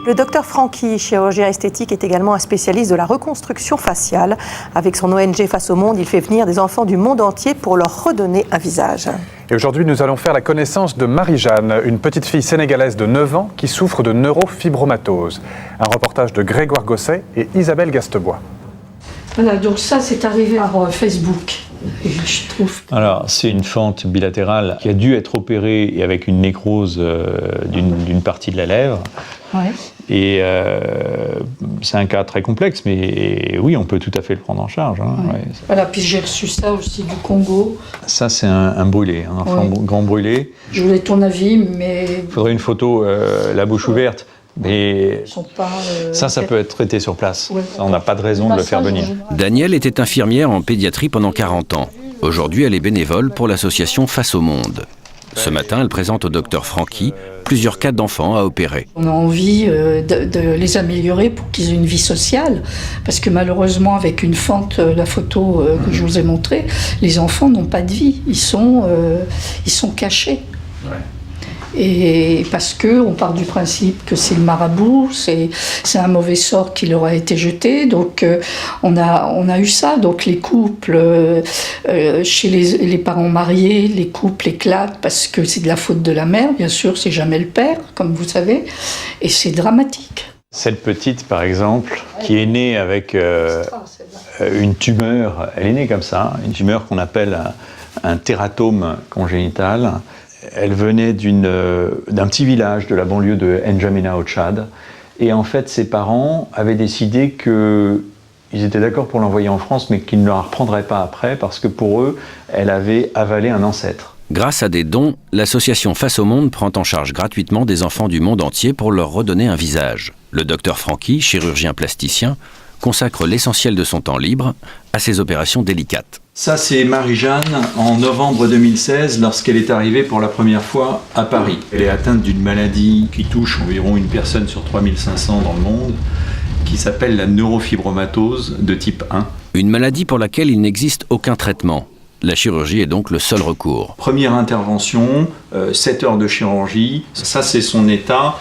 Le docteur Franqui, chirurgien esthétique, est également un spécialiste de la reconstruction faciale. Avec son ONG Face au Monde, il fait venir des enfants du monde entier pour leur redonner un visage. Et aujourd'hui, nous allons faire la connaissance de Marie-Jeanne, une petite fille sénégalaise de 9 ans qui souffre de neurofibromatose. Un reportage de Grégoire Gosset et Isabelle Gastebois. Voilà, donc ça, c'est arrivé par Facebook. Et je trouve... Alors, c'est une fente bilatérale qui a dû être opérée et avec une nécrose d'une partie de la lèvre. Ouais. Et c'est un cas très complexe, mais oui, on peut tout à fait le prendre en charge. Hein. Ouais. Ouais. Voilà, puis j'ai reçu ça aussi du Congo. Ça, c'est un brûlé, un enfant grand brûlé. Je voulais ton avis, mais... Il faudrait une photo, la bouche ouverte. Mais ça peut être traité sur place. Ouais. Ça, on n'a pas de raison de le faire venir. Danielle était infirmière en pédiatrie pendant 40 ans. Aujourd'hui, elle est bénévole pour l'association Face au Monde. Ce matin, elle présente au docteur Franqui plusieurs cas d'enfants à opérer. On a envie de les améliorer pour qu'ils aient une vie sociale, parce que malheureusement, avec une fente, la photo que je vous ai montrée, les enfants n'ont pas de vie, ils sont cachés. Ouais. Et parce qu'on part du principe que c'est le marabout, c'est un mauvais sort qui leur a été jeté. Donc on a eu ça. Donc les couples, chez les parents mariés, les couples éclatent parce que c'est de la faute de la mère. Bien sûr, c'est jamais le père, comme vous savez. Et c'est dramatique. Cette petite, par exemple, qui est née avec une tumeur, elle est née comme ça, une tumeur qu'on appelle un tératome congénital. Elle venait d'un petit village de la banlieue de N'Djamena au Tchad. Et en fait, ses parents avaient décidé qu'ils étaient d'accord pour l'envoyer en France, mais qu'ils ne la reprendraient pas après, parce que pour eux, elle avait avalé un ancêtre. Grâce à des dons, l'association Face au Monde prend en charge gratuitement des enfants du monde entier pour leur redonner un visage. Le docteur Franqui, chirurgien plasticien, consacre l'essentiel de son temps libre à ces opérations délicates. Ça, c'est Marie-Jeanne en novembre 2016, lorsqu'elle est arrivée pour la première fois à Paris. Elle est atteinte d'une maladie qui touche environ une personne sur 3500 dans le monde, qui s'appelle la neurofibromatose de type 1. Une maladie pour laquelle il n'existe aucun traitement. La chirurgie est donc le seul recours. Première intervention, 7 heures de chirurgie. Ça, c'est son état.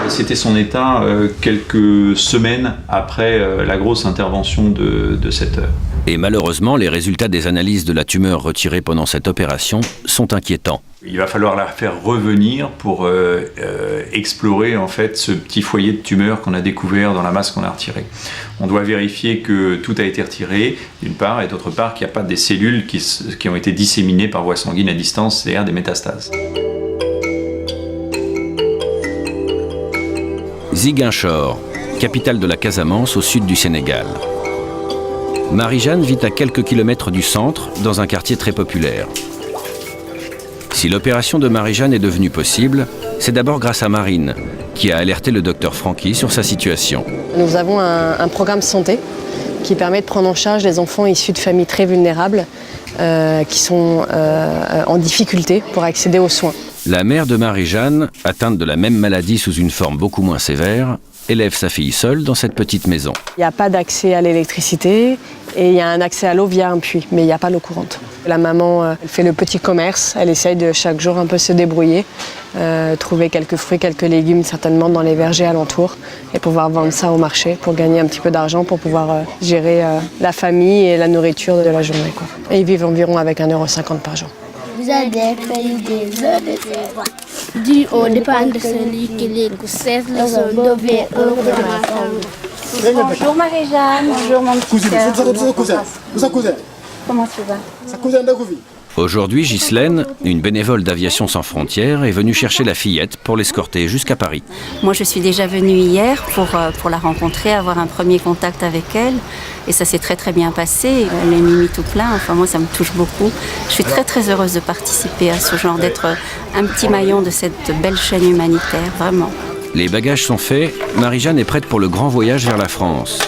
C'était son état quelques semaines après la grosse intervention de 7 heures. Et malheureusement, les résultats des analyses de la tumeur retirée pendant cette opération sont inquiétants. Il va falloir la faire revenir pour explorer en fait ce petit foyer de tumeur qu'on a découvert dans la masse qu'on a retirée. On doit vérifier que tout a été retiré, d'une part, et d'autre part qu'il n'y a pas des cellules qui ont été disséminées par voie sanguine à distance, c'est-à-dire des métastases. Ziguinchor, capitale de la Casamance au sud du Sénégal. Marie-Jeanne vit à quelques kilomètres du centre, dans un quartier très populaire. Si l'opération de Marie-Jeanne est devenue possible, c'est d'abord grâce à Marine, qui a alerté le docteur Franqui sur sa situation. Nous avons un programme santé qui permet de prendre en charge les enfants issus de familles très vulnérables qui sont en difficulté pour accéder aux soins. La mère de Marie-Jeanne, atteinte de la même maladie sous une forme beaucoup moins sévère, élève sa fille seule dans cette petite maison. Il n'y a pas d'accès à l'électricité et il y a un accès à l'eau via un puits, mais il n'y a pas l'eau courante. La maman elle fait le petit commerce, elle essaye de chaque jour un peu se débrouiller, trouver quelques fruits, quelques légumes certainement dans les vergers alentours et pouvoir vendre ça au marché pour gagner un petit peu d'argent pour pouvoir gérer la famille et la nourriture de la journée, quoi. Et ils vivent environ avec 1,50 € par jour. Vous avez fait des heures de travail. Du au dépend de celui qui les cesse le son devait Bonjour Marie-Jeanne, bonjour mon petit frère. Comment tu vas? Aujourd'hui, Ghislaine, une bénévole d'Aviation Sans Frontières, est venue chercher la fillette pour l'escorter jusqu'à Paris. Moi, je suis déjà venue hier pour la rencontrer, avoir un premier contact avec elle. Et ça s'est très très bien passé. Elle est mis tout plein. Enfin, moi, ça me touche beaucoup. Je suis très très heureuse de participer à ce genre, d'être un petit maillon de cette belle chaîne humanitaire, vraiment. Les bagages sont faits. Marie-Jeanne est prête pour le grand voyage vers la France.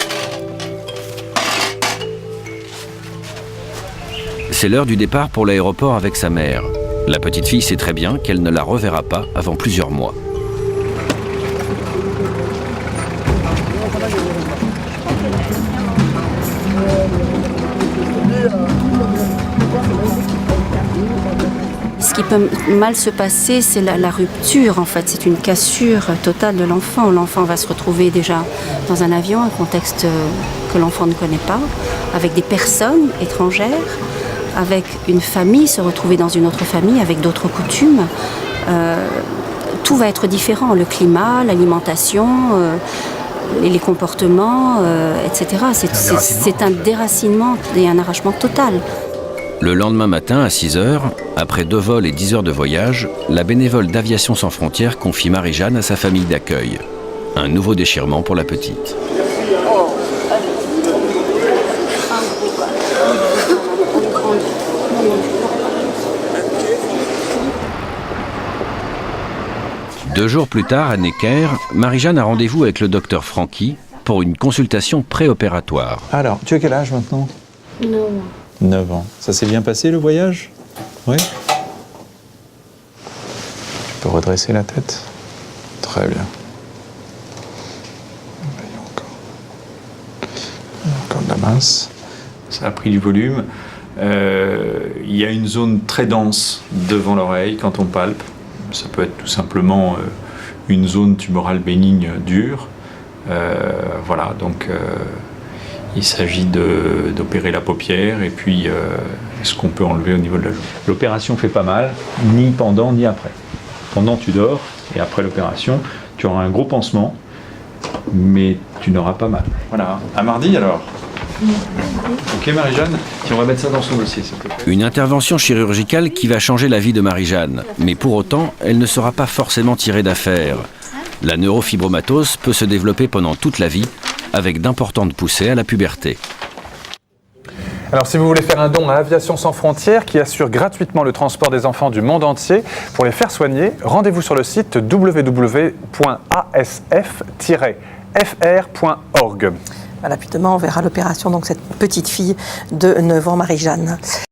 C'est l'heure du départ pour l'aéroport avec sa mère. La petite fille sait très bien qu'elle ne la reverra pas avant plusieurs mois. Ce qui peut mal se passer, c'est la rupture en fait. C'est une cassure totale de l'enfant. L'enfant va se retrouver déjà dans un avion, un contexte que l'enfant ne connaît pas, avec des personnes étrangères, avec une famille, se retrouver dans une autre famille, avec d'autres coutumes. Tout va être différent, le climat, l'alimentation, les comportements, etc. C'est un déracinement et un arrachement total. Le lendemain matin, à 6 h, après 2 vols et 10 heures de voyage, la bénévole d'Aviation sans frontières confie Marie-Jeanne à sa famille d'accueil. Un nouveau déchirement pour la petite. Deux jours plus tard, à Necker, Marie-Jeanne a rendez-vous avec le docteur Francky pour une consultation préopératoire. Alors, tu as quel âge maintenant? 9 ans. 9 ans. Ça s'est bien passé le voyage? Oui. Tu peux redresser la tête? Très bien. Il y a encore de la masse. Ça a pris du volume. Il y a une zone très dense devant l'oreille quand on palpe. Ça peut être tout simplement une zone tumorale bénigne dure. Voilà, donc il s'agit d'opérer la paupière et puis ce qu'on peut enlever au niveau de la joue. L'opération fait pas mal, ni pendant ni après. Pendant tu dors et après l'opération tu auras un gros pansement, mais tu n'auras pas mal. Voilà, à mardi alors. Ok Marie-Jeanne, on va mettre ça dans son dossier s'il te plaît. Une intervention chirurgicale qui va changer la vie de Marie-Jeanne, mais pour autant, elle ne sera pas forcément tirée d'affaire. La neurofibromatose peut se développer pendant toute la vie, avec d'importantes poussées à la puberté. Alors si vous voulez faire un don à Aviation sans frontières qui assure gratuitement le transport des enfants du monde entier pour les faire soigner, rendez-vous sur le site www.asf-fr.org. Voilà, puis demain, on verra l'opération, donc cette petite fille de 9 ans, Marie-Jeanne.